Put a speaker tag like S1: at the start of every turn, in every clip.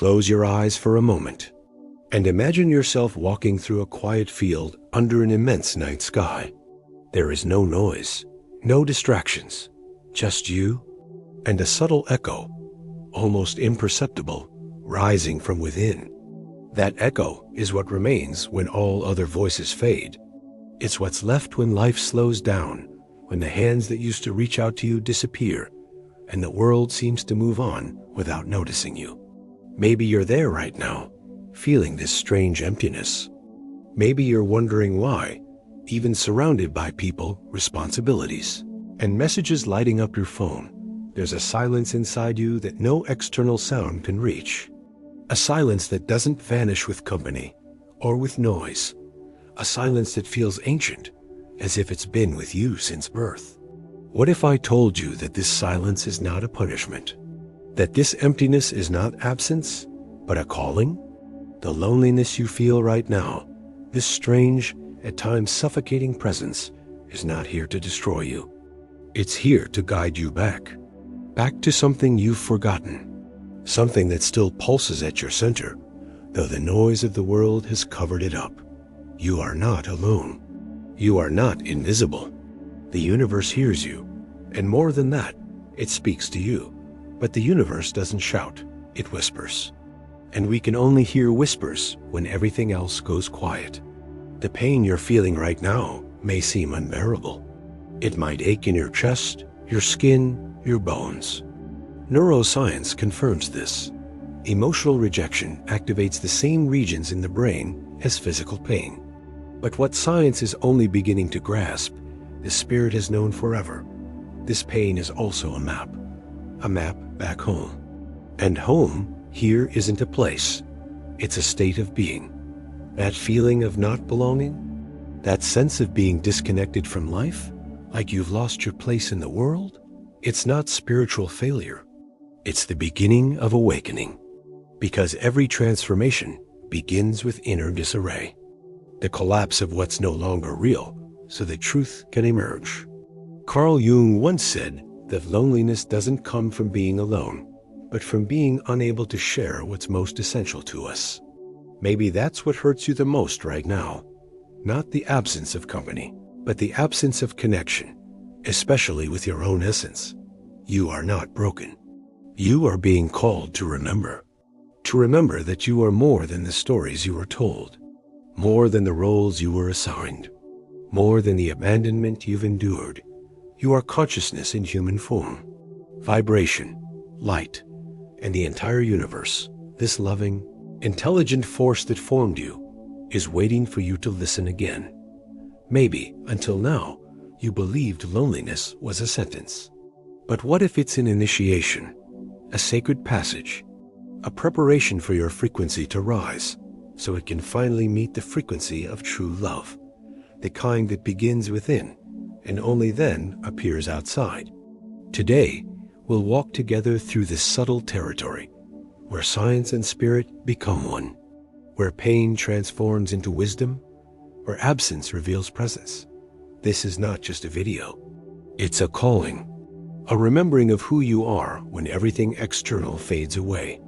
S1: Close your eyes for a moment and imagine yourself walking through a quiet field under an immense night sky. There is no noise, no distractions, just you and a subtle echo, almost imperceptible, rising from within. That echo is what remains when all other voices fade. It's what's left when life slows down, when the hands that used to reach out to you disappear, and the world seems to move on without noticing you. Maybe you're there right now, feeling this strange emptiness. Maybe you're wondering why, even surrounded by people, responsibilities, and messages lighting up your phone, there's a silence inside you that no external sound can reach. A silence that doesn't vanish with company or with noise. A silence that feels ancient, as if it's been with you since birth. What if I told you that this silence is not a punishment? That this emptiness is not absence, but a calling? The loneliness you feel right now, this strange, at times suffocating presence, is not here to destroy you. It's here to guide you back to something you've forgotten. Something that still pulses at your center, though the noise of the world has covered it up. You are not alone. You are not invisible. The universe hears you, and more than that, it speaks to you. But the universe doesn't shout, it whispers. And we can only hear whispers when everything else goes quiet. The pain you're feeling right now may seem unbearable. It might ache in your chest, your skin, your bones. Neuroscience confirms this. Emotional rejection activates the same regions in the brain as physical pain. But what science is only beginning to grasp, the spirit has known forever. This pain is also a map back home. And home here isn't a place, it's a state of being. That feeling of not belonging, that sense of being disconnected from life, like you've lost your place in the world, it's not spiritual failure. It's the beginning of awakening, because every transformation begins with inner disarray, the collapse of what's no longer real, so the truth can emerge. Carl Jung once said that loneliness doesn't come from being alone, but from being unable to share what's most essential to us. Maybe that's what hurts you the most right now. Not the absence of company, but the absence of connection, especially with your own essence. You are not broken. You are being called to remember that you are more than the stories you were told, more than the roles you were assigned, more than the abandonment you've endured. You are consciousness in human form, vibration, light, and the entire universe, this loving, intelligent force that formed you, is waiting for you to listen again. Maybe, until now, you believed loneliness was a sentence. But what if it's an initiation? A sacred passage, a preparation for your frequency to rise, so it can finally meet the frequency of true love, the kind that begins within and only then appears outside. Today, we'll walk together through this subtle territory, where science and spirit become one, where pain transforms into wisdom, where absence reveals presence. This is not just a video, it's a calling. A remembering of who you are when everything external fades away.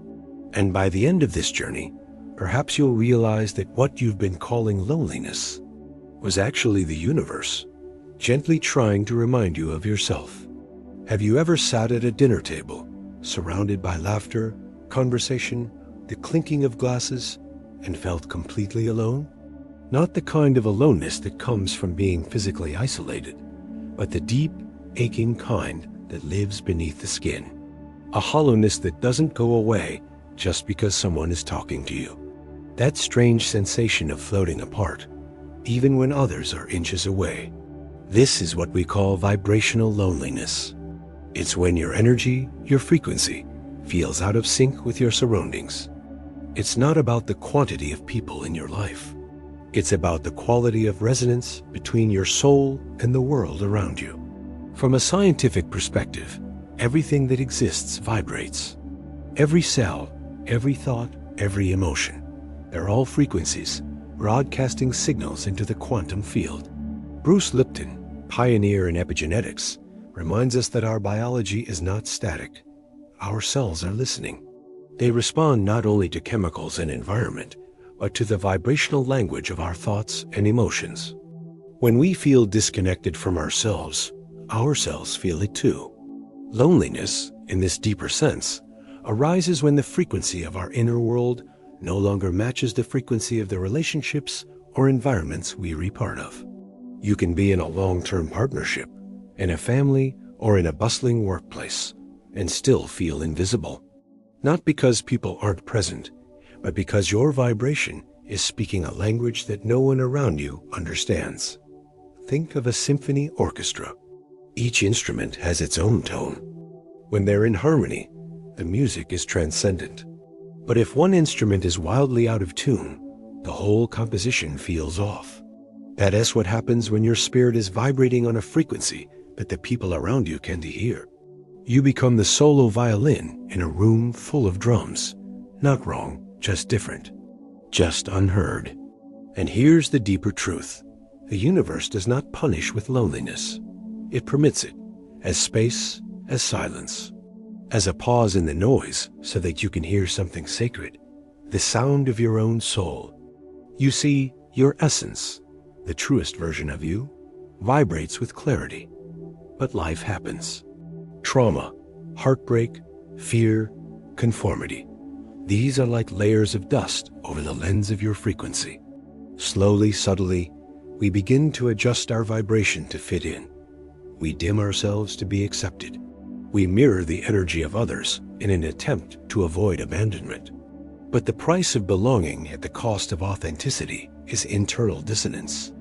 S1: And by the end of this journey, perhaps you'll realize that what you've been calling loneliness was actually the universe, gently trying to remind you of yourself. Have you ever sat at a dinner table, surrounded by laughter, conversation, the clinking of glasses, and felt completely alone? Not the kind of aloneness that comes from being physically isolated, but the deep, aching kind that lives beneath the skin. A hollowness that doesn't go away just because someone is talking to you. That strange sensation of floating apart, even when others are inches away. This is what we call vibrational loneliness. It's when your energy, your frequency, feels out of sync with your surroundings. It's not about the quantity of people in your life. It's about the quality of resonance between your soul and the world around you. From a scientific perspective, everything that exists vibrates. Every cell, every thought, every emotion. They're all frequencies, broadcasting signals into the quantum field. Bruce Lipton, pioneer in epigenetics, reminds us that our biology is not static. Our cells are listening. They respond not only to chemicals and environment, but to the vibrational language of our thoughts and emotions. When we feel disconnected from ourselves feel it too. Loneliness, in this deeper sense, arises when the frequency of our inner world no longer matches the frequency of the relationships or environments we are part of. You can be in a long-term partnership, in a family, or in a bustling workplace, and still feel invisible. Not because people aren't present, but because your vibration is speaking a language that no one around you understands. Think of a symphony orchestra. Each instrument has its own tone. When they're in harmony, the music is transcendent. But if one instrument is wildly out of tune, the whole composition feels off. That is what happens when your spirit is vibrating on a frequency that the people around you can't hear. You become the solo violin in a room full of drums. Not wrong, just different. Just unheard. And here's the deeper truth. The universe does not punish with loneliness. It permits it, as space, as silence, as a pause in the noise so that you can hear something sacred, the sound of your own soul. You see, your essence, the truest version of you, vibrates with clarity. But life happens. Trauma, heartbreak, fear, conformity. These are like layers of dust over the lens of your frequency. Slowly, subtly, we begin to adjust our vibration to fit in. We dim ourselves to be accepted. We mirror the energy of others in an attempt to avoid abandonment. But the price of belonging at the cost of authenticity is internal dissonance.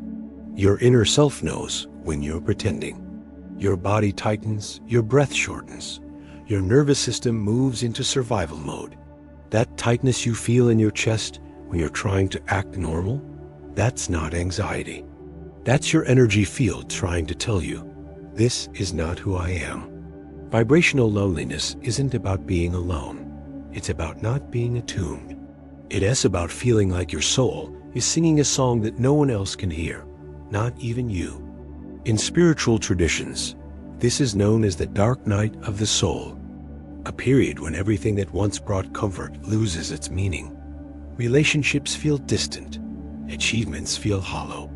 S1: Your inner self knows when you're pretending. Your body tightens, your breath shortens, your nervous system moves into survival mode. That tightness you feel in your chest when you're trying to act normal, that's not anxiety. That's your energy field trying to tell you, this is not who I am. Vibrational loneliness isn't about being alone. It's about not being attuned. It is about feeling like your soul is singing a song that no one else can hear, not even you. In spiritual traditions, this is known as the dark night of the soul, a period when everything that once brought comfort loses its meaning. Relationships feel distant, achievements feel hollow.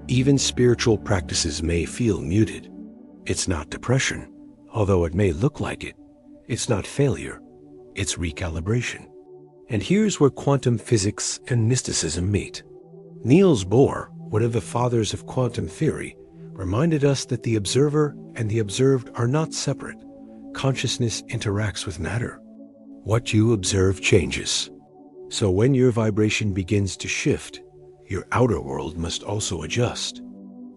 S1: Even spiritual practices may feel muted. It's not depression, although it may look like it. It's not failure, it's recalibration. And here's where quantum physics and mysticism meet. Niels Bohr, one of the fathers of quantum theory, reminded us that the observer and the observed are not separate. Consciousness interacts with matter. What you observe changes. So when your vibration begins to shift, your outer world must also adjust.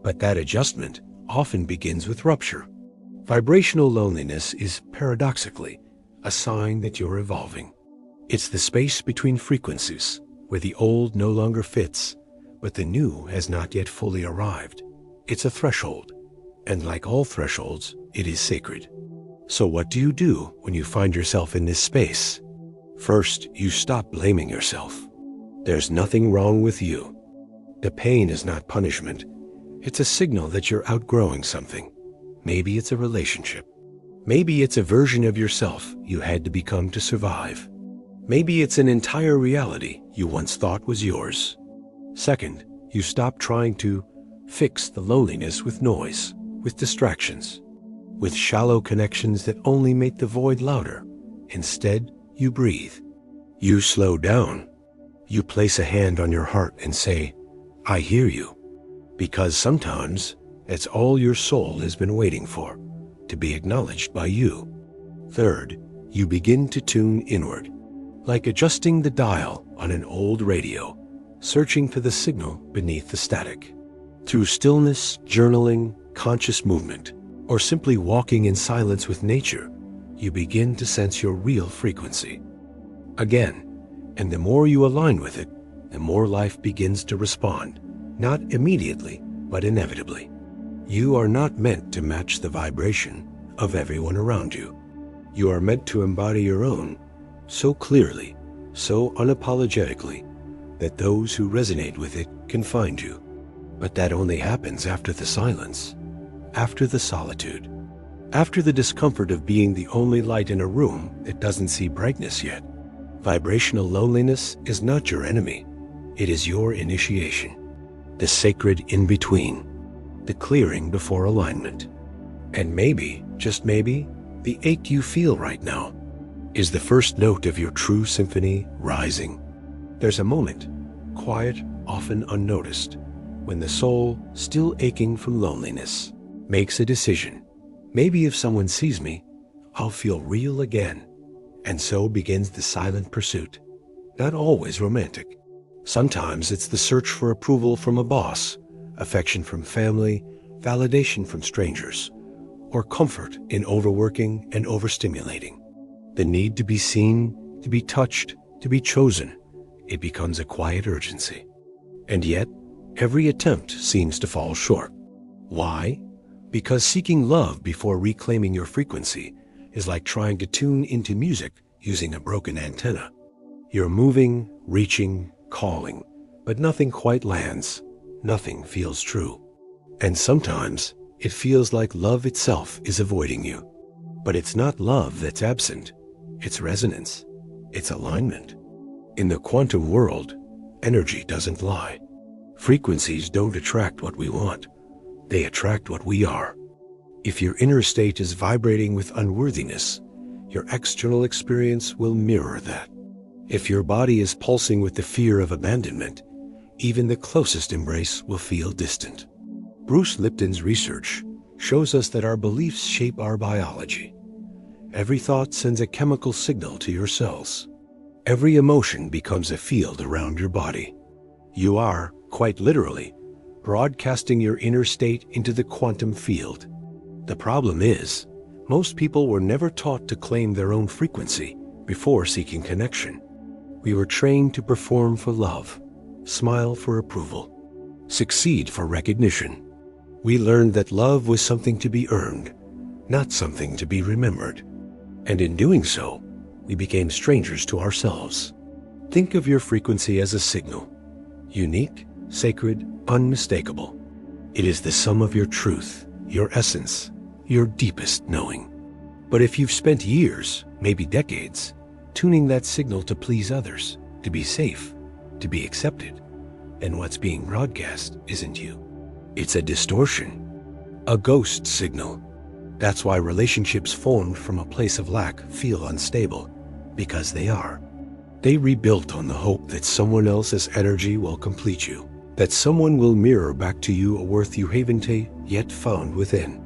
S1: But that adjustment often begins with rupture. Vibrational loneliness is, paradoxically, a sign that you're evolving. It's the space between frequencies, where the old no longer fits, but the new has not yet fully arrived. It's a threshold, and like all thresholds, it is sacred. So what do you do when you find yourself in this space? First, you stop blaming yourself. There's nothing wrong with you. The pain is not punishment. It's a signal that you're outgrowing something. Maybe it's a relationship. Maybe it's a version of yourself you had to become to survive. Maybe it's an entire reality you once thought was yours. Second, you stop trying to fix the loneliness with noise, with distractions, with shallow connections that only make the void louder. Instead, you breathe. You slow down. You place a hand on your heart and say, I hear you. Because sometimes it's all your soul has been waiting for, to be acknowledged by you. Third, you begin to tune inward, like adjusting the dial on an old radio, searching for the signal beneath the static. Through stillness, journaling, conscious movement, or simply walking in silence with nature, you begin to sense your real frequency. Again, and the more you align with it, the more life begins to respond, not immediately, but inevitably. You are not meant to match the vibration of everyone around you. You are meant to embody your own, so clearly, so unapologetically, that those who resonate with it can find you. But that only happens after the silence, after the solitude, after the discomfort of being the only light in a room that doesn't see brightness yet. Vibrational loneliness is not your enemy. It is your initiation, the sacred in-between, the clearing before alignment. And maybe, just maybe, the ache you feel right now is the first note of your true symphony rising. There's a moment, quiet, often unnoticed, when the soul, still aching from loneliness, makes a decision. Maybe if someone sees me, I'll feel real again. And so begins the silent pursuit. Not always romantic. Sometimes it's the search for approval from a boss, affection from family, validation from strangers, or comfort in overworking and overstimulating. The need to be seen, to be touched, to be chosen, it becomes a quiet urgency. And yet, every attempt seems to fall short. Why? Because seeking love before reclaiming your frequency is like trying to tune into music using a broken antenna. You're moving, reaching, calling, but nothing quite lands. Nothing feels true. And sometimes it feels like love itself is avoiding you. But it's not love that's absent. It's resonance. It's alignment. In the quantum world, energy doesn't lie. Frequencies don't attract what we want. They attract what we are. If your inner state is vibrating with unworthiness, your external experience will mirror that. If your body is pulsing with the fear of abandonment, even the closest embrace will feel distant. Bruce Lipton's research shows us that our beliefs shape our biology. Every thought sends a chemical signal to your cells. Every emotion becomes a field around your body. You are, quite literally, broadcasting your inner state into the quantum field. The problem is, most people were never taught to claim their own frequency before seeking connection. We were trained to perform for love, smile for approval, succeed for recognition. We learned that love was something to be earned, not something to be remembered. And in doing so, we became strangers to ourselves. Think of your frequency as a signal. Unique, sacred, unmistakable. It is the sum of your truth, your essence, your deepest knowing. But if you've spent years, maybe decades, tuning that signal to please others, to be safe, to be accepted, and what's being broadcast isn't you. It's a distortion, a ghost signal. That's why relationships formed from a place of lack feel unstable, because they are. They rebuilt on the hope that someone else's energy will complete you, that someone will mirror back to you a worth you haven't yet found within.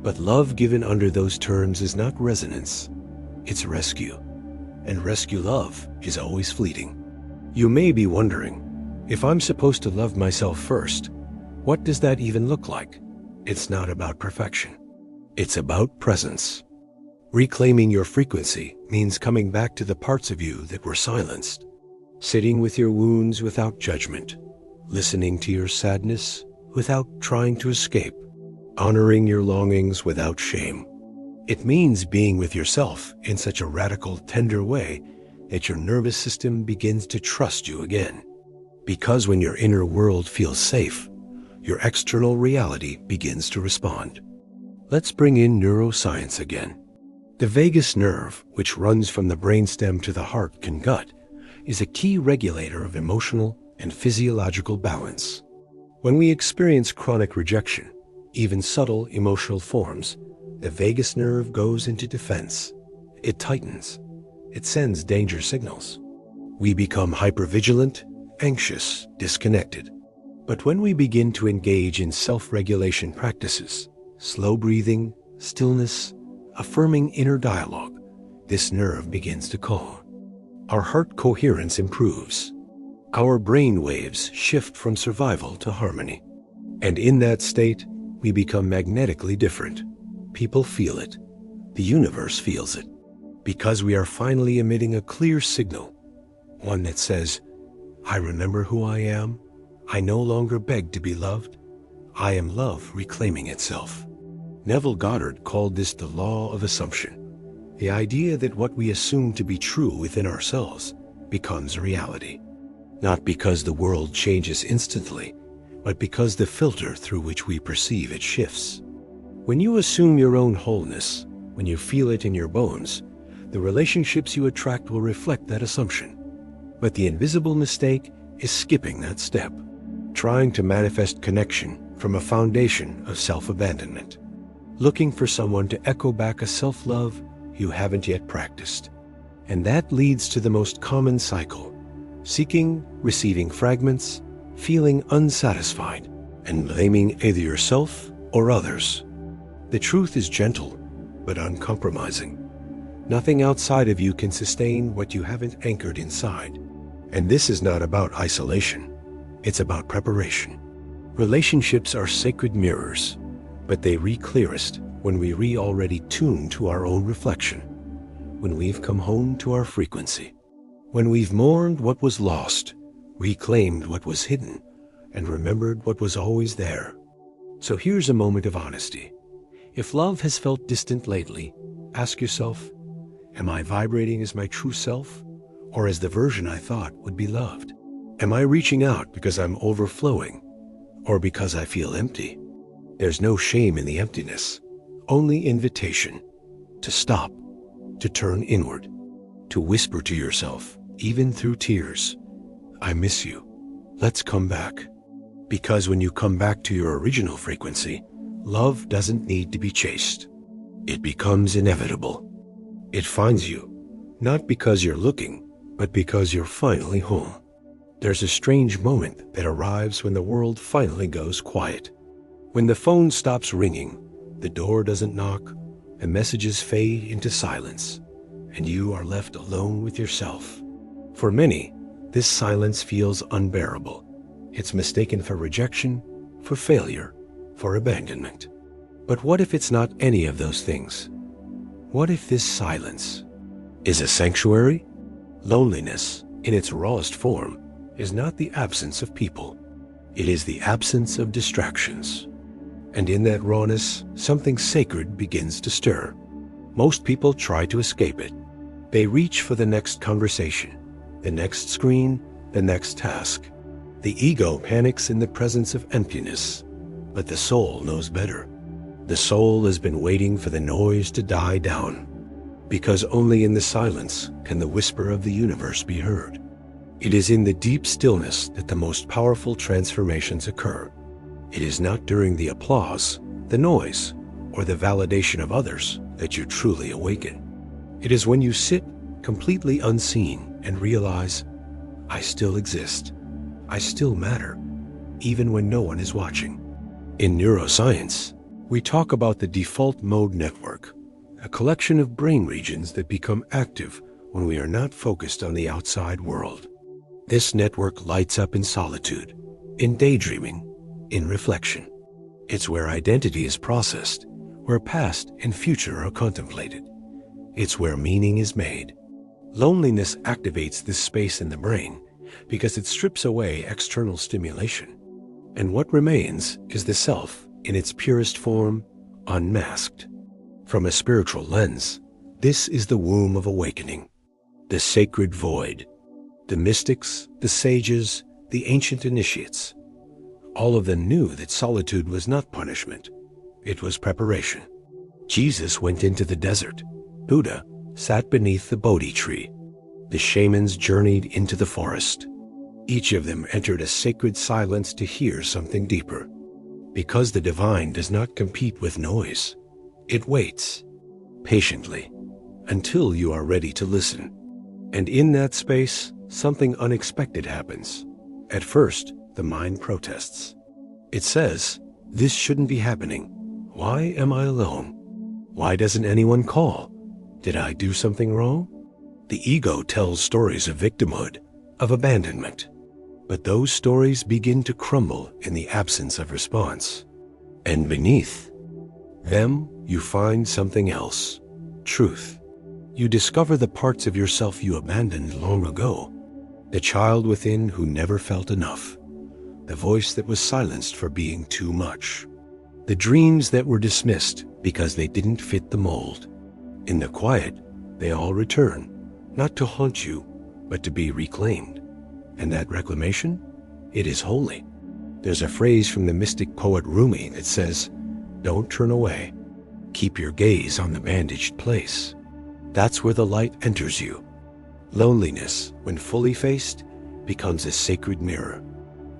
S1: But love given under those terms is not resonance, it's rescue. And rescue love is always fleeting. You may be wondering, if I'm supposed to love myself first, what does that even look like? It's not about perfection. It's about presence. Reclaiming your frequency means coming back to the parts of you that were silenced, sitting with your wounds without judgment, listening to your sadness without trying to escape, honoring your longings without shame. It means being with yourself in such a radical, tender way that your nervous system begins to trust you again. Because when your inner world feels safe, your external reality begins to respond. Let's bring in neuroscience again. The vagus nerve, which runs from the brainstem to the heart and gut, is a key regulator of emotional and physiological balance. When we experience chronic rejection, even subtle emotional forms, the vagus nerve goes into defense. It tightens. It sends danger signals. We become hypervigilant, anxious, disconnected. But when we begin to engage in self-regulation practices, slow breathing, stillness, affirming inner dialogue, this nerve begins to calm. Our heart coherence improves. Our brain waves shift from survival to harmony. And in that state, we become magnetically different. People feel it. The universe feels it. Because we are finally emitting a clear signal, one that says, I remember who I am. I no longer beg to be loved. I am love reclaiming itself. Neville Goddard called this the law of assumption, the idea that what we assume to be true within ourselves becomes reality. Not because the world changes instantly, but because the filter through which we perceive it shifts. When you assume your own wholeness, when you feel it in your bones, The relationships you attract will reflect that assumption. But the invisible mistake is skipping that step, trying to manifest connection from a foundation of self-abandonment, looking for someone to echo back a self-love you haven't yet practiced. And that leads to the most common cycle: seeking, receiving fragments, feeling unsatisfied, and blaming either yourself or others. The truth is gentle, but uncompromising. Nothing outside of you can sustain what you haven't anchored inside. And this is not about isolation. It's about preparation. Relationships are sacred mirrors, but they read clearest when we already tuned to our own reflection, when we've come home to our frequency, when we've mourned what was lost, reclaimed what was hidden, and remembered what was always there. So here's a moment of honesty. If love has felt distant lately, ask yourself, am I vibrating as my true self, or as the version I thought would be loved? Am I reaching out because I'm overflowing, or because I feel empty? There's no shame in the emptiness, only invitation to stop, to turn inward, to whisper to yourself, even through tears, I miss you. Let's come back. Because when you come back to your original frequency, love doesn't need to be chased. It becomes inevitable. It finds you, not because you're looking, but because you're finally home. There's a strange moment that arrives when the world finally goes quiet. When the phone stops ringing, the door doesn't knock, and messages fade into silence, and you are left alone with yourself. For many, this silence feels unbearable. It's mistaken for rejection, for failure, for abandonment. But what if it's not any of those things? What if this silence is a sanctuary? Loneliness, in its rawest form, is not the absence of people. It is the absence of distractions. And in that rawness, something sacred begins to stir. Most people try to escape it. They reach for the next conversation, the next screen, the next task. The ego panics in the presence of emptiness, but the soul knows better. The soul has been waiting for the noise to die down, because only in the silence can the whisper of the universe be heard. It is in the deep stillness that the most powerful transformations occur. It is not during the applause, the noise, or the validation of others that you truly awaken. It is when you sit completely unseen and realize, I still exist. I still matter, even when no one is watching. In neuroscience, we talk about the default mode network, a collection of brain regions that become active when we are not focused on the outside world. This network lights up in solitude, in daydreaming, in reflection. It's where identity is processed, where past and future are contemplated. It's where meaning is made. Loneliness activates this space in the brain because it strips away external stimulation. And what remains is the self in its purest form, unmasked. From a spiritual lens, this is the womb of awakening, the sacred void. The mystics, the sages, the ancient initiates, all of them knew that solitude was not punishment. It was preparation. Jesus went into the desert. Buddha sat beneath the Bodhi tree. The shamans journeyed into the forest. Each of them entered a sacred silence to hear something deeper. Because the divine does not compete with noise. It waits, patiently, until you are ready to listen. And in that space, something unexpected happens. At first, the mind protests. It says, this shouldn't be happening. Why am I alone? Why doesn't anyone call? Did I do something wrong? The ego tells stories of victimhood, of abandonment. But those stories begin to crumble in the absence of response. And beneath them, you find something else. Truth. You discover the parts of yourself you abandoned long ago. The child within who never felt enough. The voice that was silenced for being too much. The dreams that were dismissed because they didn't fit the mold. In the quiet, they all return, not to haunt you, but to be reclaimed. And that reclamation, it is holy. There's a phrase from the mystic poet Rumi that says, don't turn away. Keep your gaze on the bandaged place. That's where the light enters you. Loneliness, when fully faced, becomes a sacred mirror.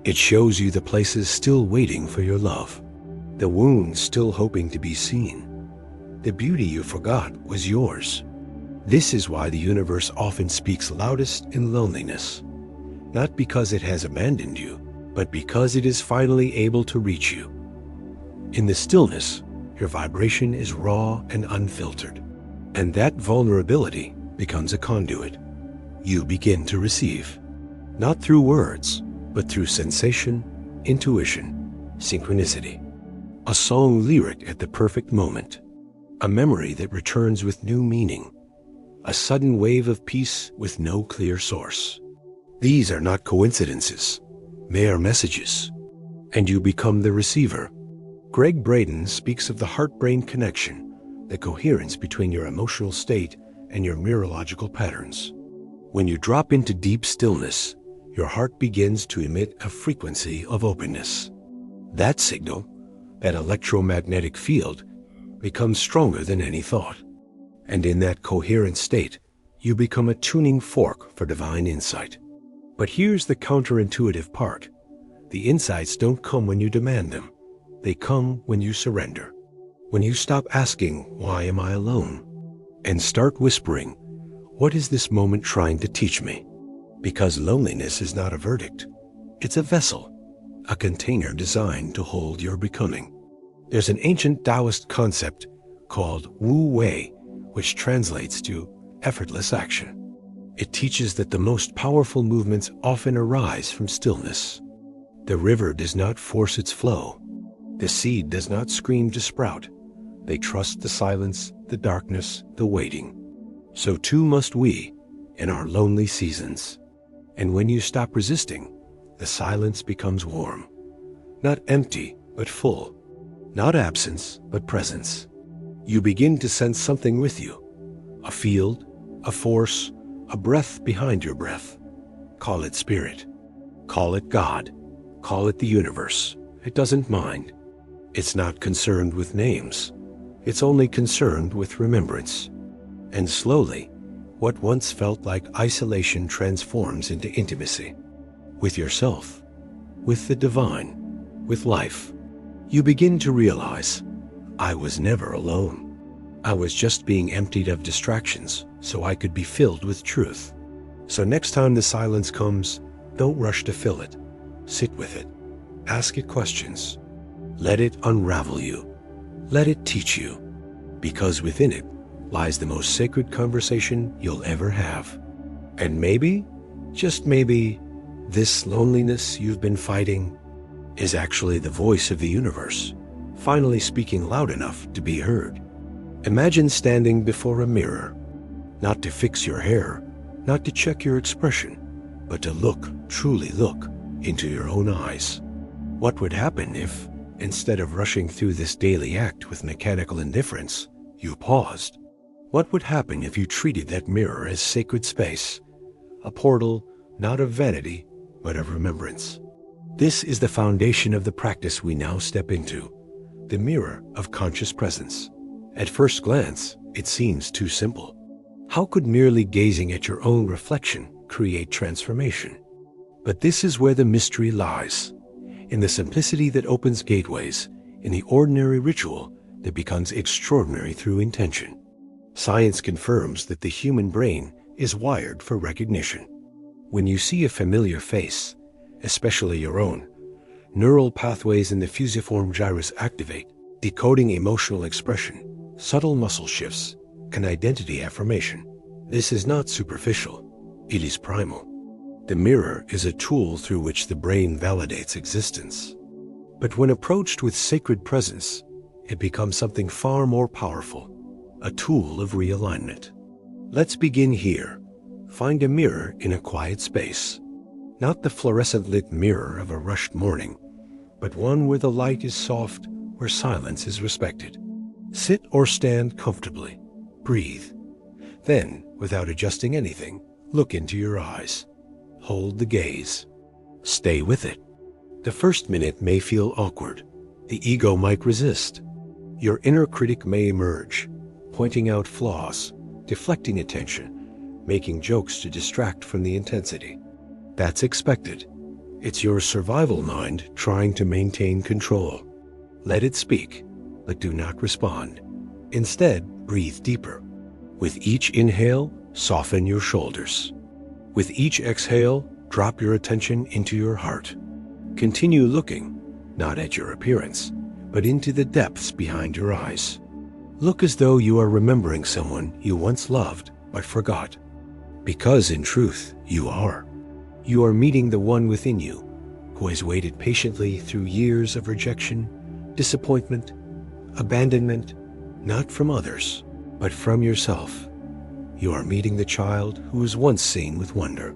S1: It shows you the places still waiting for your love, the wounds still hoping to be seen. The beauty you forgot was yours. This is why the universe often speaks loudest in loneliness, not because it has abandoned you, but because it is finally able to reach you. In the stillness, your vibration is raw and unfiltered, and that vulnerability becomes a conduit. You begin to receive, not through words, but through sensation, intuition, synchronicity. A song lyric at the perfect moment, a memory that returns with new meaning, a sudden wave of peace with no clear source. These are not coincidences, they are messages, and you become the receiver. Greg Braden speaks of the heart-brain connection, the coherence between your emotional state and your neurological patterns. When you drop into deep stillness, your heart begins to emit a frequency of openness. That signal, that electromagnetic field, becomes stronger than any thought. And in that coherent state, you become a tuning fork for divine insight. But here's the counterintuitive part. The insights don't come when you demand them. They come when you surrender. When you stop asking, "Why am I alone?" and start whispering, "What is this moment trying to teach me?" Because loneliness is not a verdict. It's a vessel, a container designed to hold your becoming. There's an ancient Taoist concept called Wu Wei, which translates to effortless action. It teaches that the most powerful movements often arise from stillness. The river does not force its flow. The seed does not scream to sprout. They trust the silence, the darkness, the waiting. So too must we in our lonely seasons. And when you stop resisting, the silence becomes warm. Not empty, but full. Not absence, but presence. You begin to sense something with you. A field, a force, a breath behind your breath. Call it spirit. Call it God. Call it the universe. It doesn't mind. It's not concerned with names. It's only concerned with remembrance. And slowly, what once felt like isolation transforms into intimacy. With yourself, with the divine, with life. You begin to realize, I was never alone. I was just being emptied of distractions so I could be filled with truth. So next time the silence comes, don't rush to fill it. Sit with it. Ask it questions. Let it unravel you. Let it teach you. Because within it lies the most sacred conversation you'll ever have. And maybe, just maybe, this loneliness you've been fighting is actually the voice of the universe, finally speaking loud enough to be heard. Imagine standing before a mirror, not to fix your hair, not to check your expression, but to look, truly look, into your own eyes. What would happen if, instead of rushing through this daily act with mechanical indifference, you paused? What would happen if you treated that mirror as sacred space, a portal not of vanity, but of remembrance? This is the foundation of the practice we now step into, the mirror of conscious presence. At first glance, it seems too simple. How could merely gazing at your own reflection create transformation? But this is where the mystery lies, in the simplicity that opens gateways, in the ordinary ritual that becomes extraordinary through intention. Science confirms that the human brain is wired for recognition. When you see a familiar face, especially your own, neural pathways in the fusiform gyrus activate, decoding emotional expression, subtle muscle shifts, and identity affirmation. This is not superficial. It is primal. The mirror is a tool through which the brain validates existence. But when approached with sacred presence, it becomes something far more powerful, a tool of realignment. Let's begin here. Find a mirror in a quiet space. Not the fluorescent-lit mirror of a rushed morning, but one where the light is soft, where silence is respected. Sit or stand comfortably. Breathe. Then, without adjusting anything, look into your eyes. Hold the gaze. Stay with it. The first minute may feel awkward. The ego might resist. Your inner critic may emerge, pointing out flaws, deflecting attention, making jokes to distract from the intensity. That's expected. It's your survival mind trying to maintain control. Let it speak, but do not respond. Instead, breathe deeper. With each inhale, soften your shoulders. With each exhale, drop your attention into your heart. Continue looking, not at your appearance, but into the depths behind your eyes. Look as though you are remembering someone you once loved but forgot. Because in truth, you are. You are meeting the one within you who has waited patiently through years of rejection, disappointment, abandonment, not from others, but from yourself. You are meeting the child who was once seen with wonder,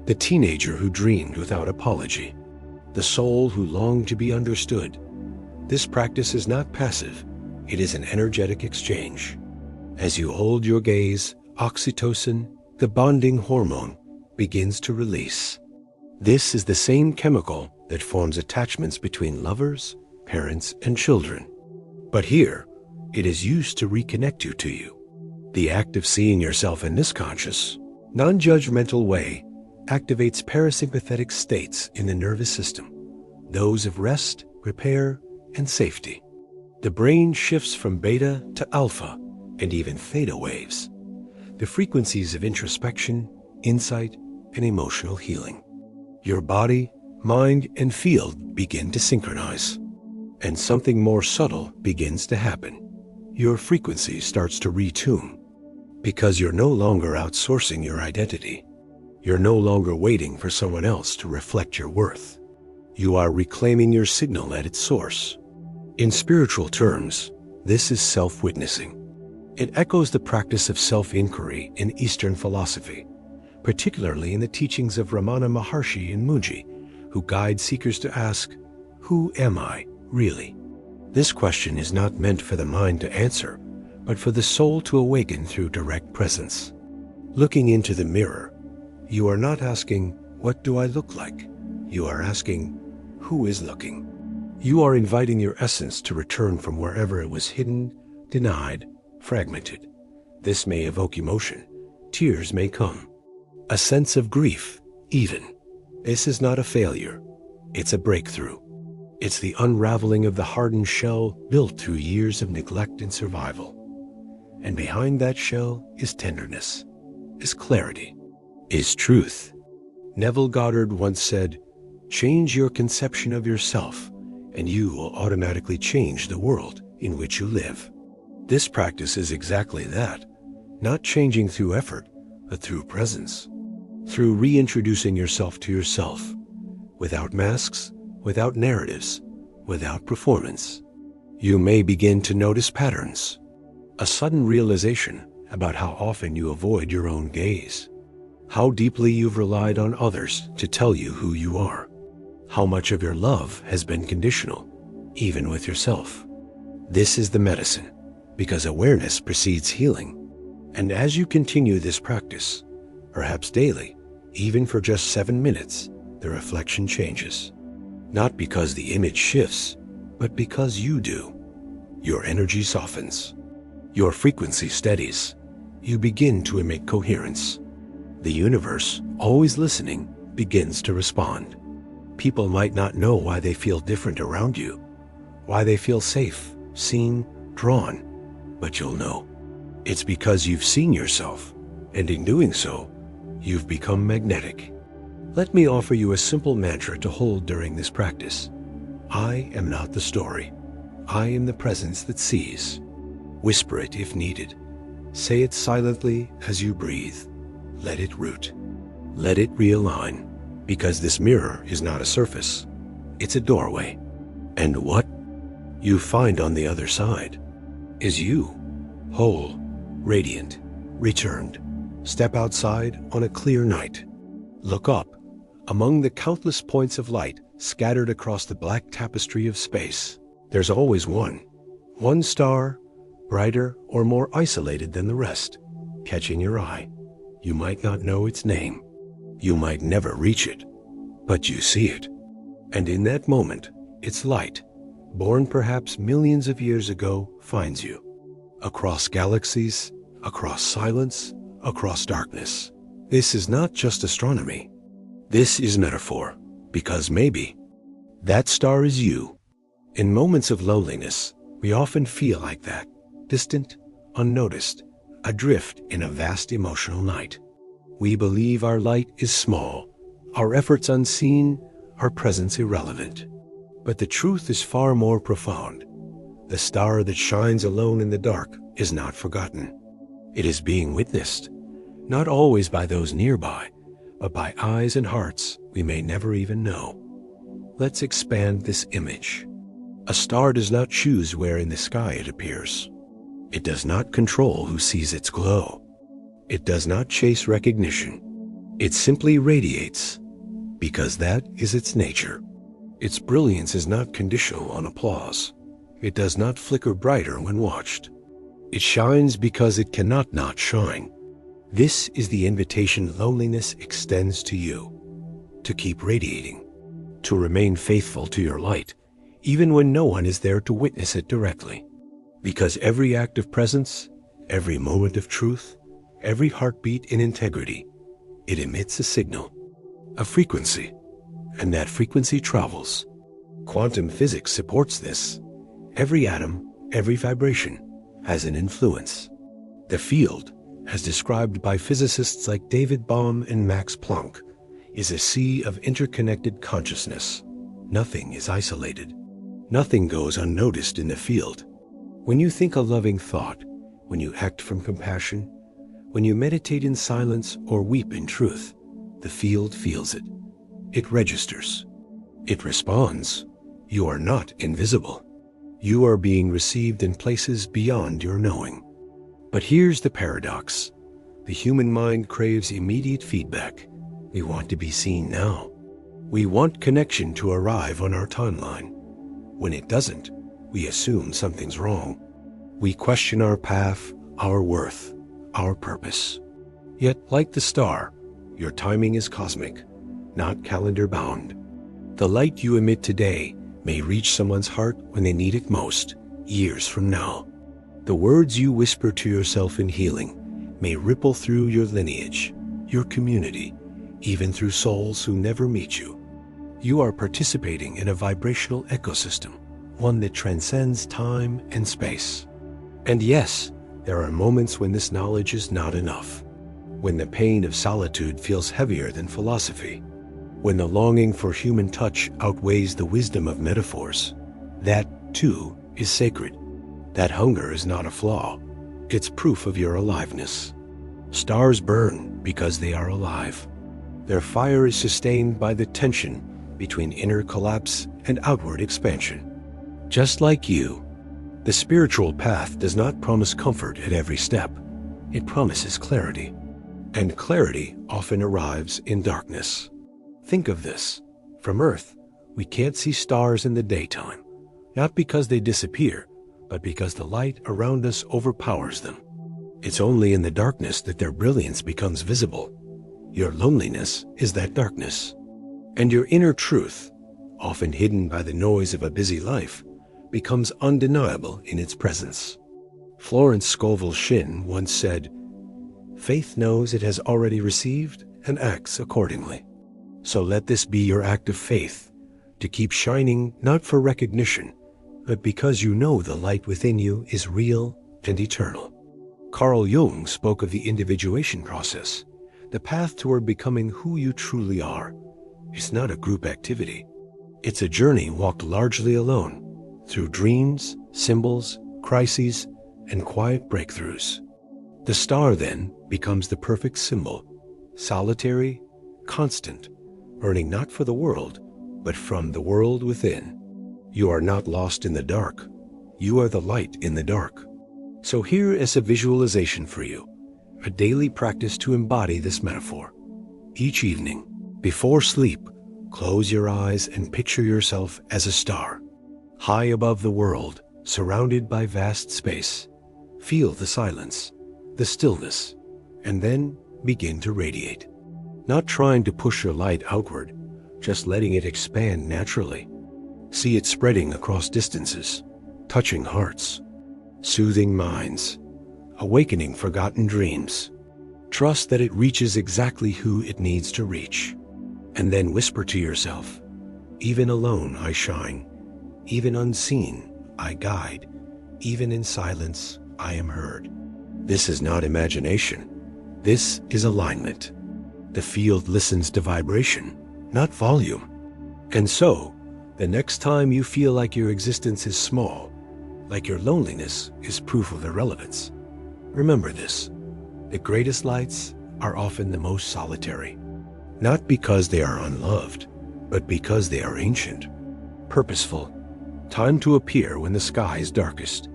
S1: the teenager who dreamed without apology, the soul who longed to be understood. This practice is not passive, it is an energetic exchange. As you hold your gaze, oxytocin, the bonding hormone, begins to release. This is the same chemical that forms attachments between lovers, parents, and children. But here, it is used to reconnect you to you. The act of seeing yourself in this conscious, non-judgmental way activates parasympathetic states in the nervous system, those of rest, repair, and safety. The brain shifts from beta to alpha and even theta waves, the frequencies of introspection, insight, and emotional healing. Your body, mind, and field begin to synchronize, and something more subtle begins to happen. Your frequency starts to retune, because you're no longer outsourcing your identity. You're no longer waiting for someone else to reflect your worth. You are reclaiming your signal at its source. In spiritual terms, this is self-witnessing. It echoes the practice of self-inquiry in Eastern philosophy, particularly in the teachings of Ramana Maharshi and Munji, who guide seekers to ask, "Who am I, really?" This question is not meant for the mind to answer, but for the soul to awaken through direct presence. Looking into the mirror, you are not asking, "What do I look like?" You are asking, "Who is looking?" You are inviting your essence to return from wherever it was hidden, denied, fragmented. This may evoke emotion. Tears may come. A sense of grief, even. This is not a failure. It's a breakthrough. It's the unraveling of the hardened shell built through years of neglect and survival. And behind that shell is tenderness, is clarity, is truth. Neville Goddard once said, "Change your conception of yourself, and you will automatically change the world in which you live." This practice is exactly that, not changing through effort, but through presence, through reintroducing yourself to yourself, without masks, without narratives, without performance. You may begin to notice patterns, a sudden realization about how often you avoid your own gaze, how deeply you've relied on others to tell you who you are, how much of your love has been conditional, even with yourself. This is the medicine, because awareness precedes healing. And as you continue this practice, perhaps daily, even for just 7 minutes, the reflection changes. Not because the image shifts, but because you do. Your energy softens. Your frequency steadies. You begin to emit coherence. The universe, always listening, begins to respond. People might not know why they feel different around you, why they feel safe, seen, drawn, but you'll know. It's because you've seen yourself, and in doing so, you've become magnetic. Let me offer you a simple mantra to hold during this practice. I am not the story. I am the presence that sees. Whisper it if needed. Say it silently as you breathe. Let it root. Let it realign, because this mirror is not a surface. It's a doorway. And what you find on the other side is you, whole, radiant, returned. Step outside on a clear night. Look up. Among the countless points of light scattered across the black tapestry of space, there's always one star, brighter or more isolated than the rest, catching your eye. You might not know its name. You might never reach it, but you see it. And in that moment, its light, born perhaps millions of years ago, finds you. Across galaxies, across silence, across darkness. This is not just astronomy. This is metaphor, because maybe that star is you. In moments of loneliness, we often feel like that, distant, unnoticed, adrift in a vast emotional night. We believe our light is small, our efforts unseen, our presence irrelevant. But the truth is far more profound. The star that shines alone in the dark is not forgotten. It is being witnessed, not always by those nearby, but by eyes and hearts we may never even know. Let's expand this image. A star does not choose where in the sky it appears. It does not control who sees its glow. It does not chase recognition. It simply radiates, because that is its nature. Its brilliance is not conditional on applause. It does not flicker brighter when watched. It shines because it cannot not shine. This is the invitation loneliness extends to you. To keep radiating. To remain faithful to your light, even when no one is there to witness it directly. Because every act of presence, every moment of truth, every heartbeat in integrity, it emits a signal, a frequency, and that frequency travels. Quantum physics supports this. Every atom, every vibration has an influence. The field, as described by physicists like David Bohm and Max Planck, is a sea of interconnected consciousness. Nothing is isolated. Nothing goes unnoticed in the field. When you think a loving thought, when you act from compassion, when you meditate in silence or weep in truth, the field feels it. It registers. It responds. You are not invisible. You are being received in places beyond your knowing. But here's the paradox. The human mind craves immediate feedback. We want to be seen now. We want connection to arrive on our timeline. When it doesn't, we assume something's wrong. We question our path, our worth, our purpose. Yet, like the star, your timing is cosmic, not calendar-bound. The light you emit today may reach someone's heart when they need it most, years from now. The words you whisper to yourself in healing may ripple through your lineage, your community, even through souls who never meet you. You are participating in a vibrational ecosystem, one that transcends time and space. And yes, there are moments when this knowledge is not enough. When the pain of solitude feels heavier than philosophy. When the longing for human touch outweighs the wisdom of metaphors. That, too, is sacred. That hunger is not a flaw. It's proof of your aliveness. Stars burn because they are alive. Their fire is sustained by the tension between inner collapse and outward expansion. Just like you, the spiritual path does not promise comfort at every step. It promises clarity. And clarity often arrives in darkness. Think of this. From Earth, we can't see stars in the daytime, not because they disappear, but because the light around us overpowers them. It's only in the darkness that their brilliance becomes visible. Your loneliness is that darkness. And your inner truth, often hidden by the noise of a busy life, becomes undeniable in its presence. Florence Scovel Shinn once said, "Faith knows it has already received and acts accordingly." So let this be your act of faith, to keep shining not for recognition, but because you know the light within you is real and eternal. Carl Jung spoke of the individuation process, the path toward becoming who you truly are. It's not a group activity. It's a journey walked largely alone, through dreams, symbols, crises, and quiet breakthroughs. The star, then, becomes the perfect symbol, solitary, constant, burning not for the world, but from the world within. You are not lost in the dark. You are the light in the dark. So here is a visualization for you, a daily practice to embody this metaphor. Each evening, before sleep, close your eyes and picture yourself as a star, high above the world, surrounded by vast space. Feel the silence, the stillness, and then begin to radiate. Not trying to push your light outward, just letting it expand naturally. See it spreading across distances, touching hearts, soothing minds, awakening forgotten dreams. Trust that it reaches exactly who it needs to reach. And then whisper to yourself, even alone I shine, even unseen I guide, even in silence I am heard. This is not imagination. This is alignment. The field listens to vibration, not volume. And so, the next time you feel like your existence is small, like your loneliness is proof of irrelevance, remember this: the greatest lights are often the most solitary. Not because they are unloved, but because they are ancient, purposeful, time to appear when the sky is darkest.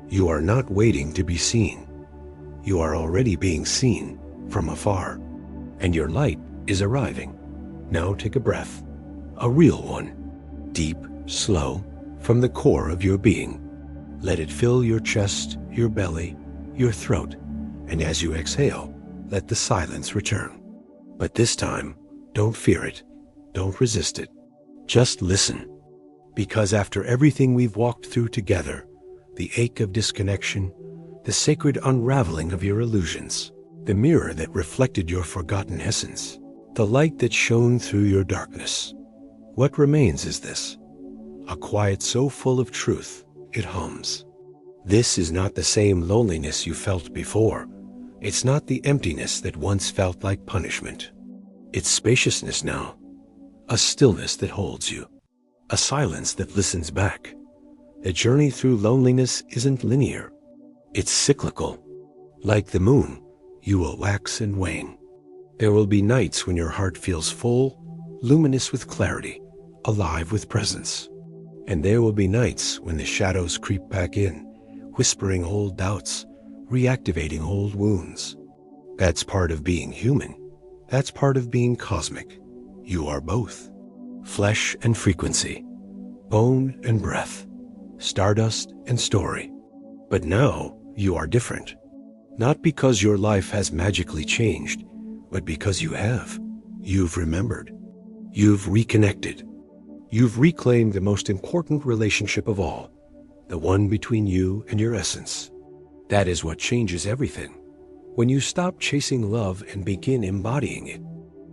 S1: You are not waiting to be seen. You are already being seen from afar, and your light is arriving. Now take a breath, a real one, deep, slow, from the core of your being. Let it fill your chest, your belly, your throat, and as you exhale, let the silence return. But this time, don't fear it, don't resist it, just listen. Because after everything we've walked through together, the ache of disconnection, the sacred unraveling of your illusions, the mirror that reflected your forgotten essence, the light that shone through your darkness, what remains is this: a quiet so full of truth, it hums. This is not the same loneliness you felt before. It's not the emptiness that once felt like punishment. It's spaciousness now, a stillness that holds you, a silence that listens back. The journey through loneliness isn't linear. It's cyclical. Like the moon, you will wax and wane. There will be nights when your heart feels full, luminous with clarity, alive with presence. And there will be nights when the shadows creep back in, whispering old doubts, reactivating old wounds. That's part of being human. That's part of being cosmic. You are both. Flesh and frequency, bone and breath, stardust and story. But now you are different. Not because your life has magically changed, but because you have. You've remembered. You've reconnected. You've reclaimed the most important relationship of all, the one between you and your essence. That is what changes everything. When you stop chasing love and begin embodying it,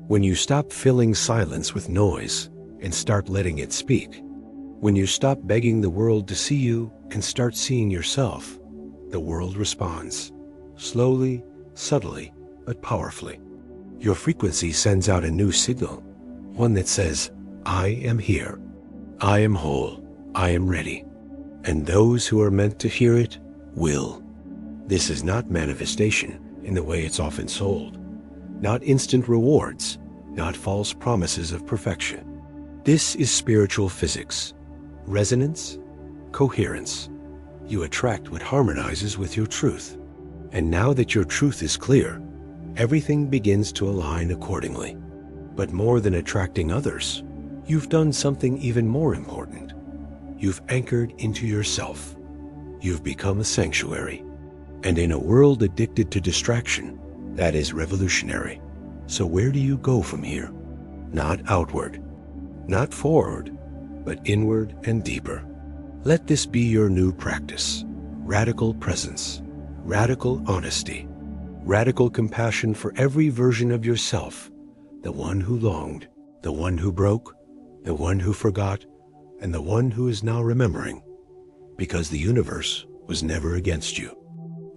S1: when you stop filling silence with noise and start letting it speak, when you stop begging the world to see you and start seeing yourself, the world responds, slowly, subtly, but powerfully. Your frequency sends out a new signal, one that says, I am here, I am whole, I am ready. And those who are meant to hear it will. This is not manifestation in the way it's often sold, not instant rewards, not false promises of perfection. This is spiritual physics, resonance, coherence. You attract what harmonizes with your truth. And now that your truth is clear, everything begins to align accordingly. But more than attracting others, you've done something even more important. You've anchored into yourself. You've become a sanctuary. And in a world addicted to distraction, that is revolutionary. So where do you go from here? Not outward, not forward, but inward and deeper. Let this be your new practice. Radical presence, radical honesty, radical compassion for every version of yourself, the one who longed, the one who broke, the one who forgot, and the one who is now remembering, because the universe was never against you.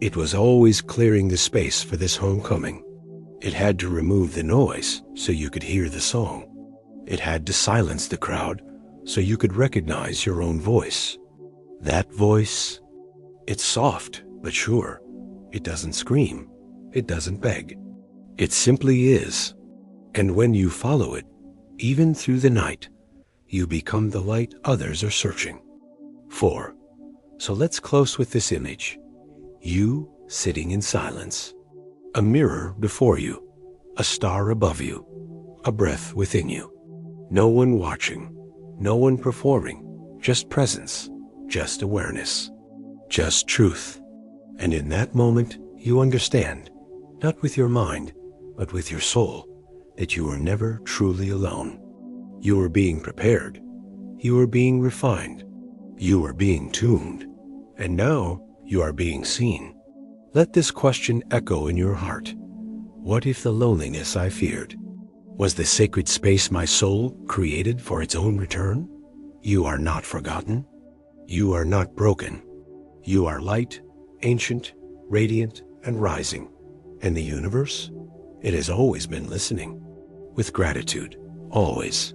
S1: It was always clearing the space for this homecoming. It had to remove the noise so you could hear the song. It had to silence the crowd so you could recognize your own voice. That voice, it's soft but sure. It doesn't scream. It doesn't beg. It simply is. And when you follow it, even through the night, you become the light others are searching for. So let's close with this image. You sitting in silence. A mirror before you. A star above you. A breath within you. No one watching. No one performing. Just presence. Just awareness. Just truth. And in that moment, you understand, not with your mind, but with your soul, that you are never truly alone. You are being prepared. You are being refined. You are being tuned. And now you are being seen. Let this question echo in your heart. What if the loneliness I feared was the sacred space my soul created for its own return? You are not forgotten. You are not broken. You are light, ancient, radiant, and rising. And the universe? It has always been listening. With gratitude, always.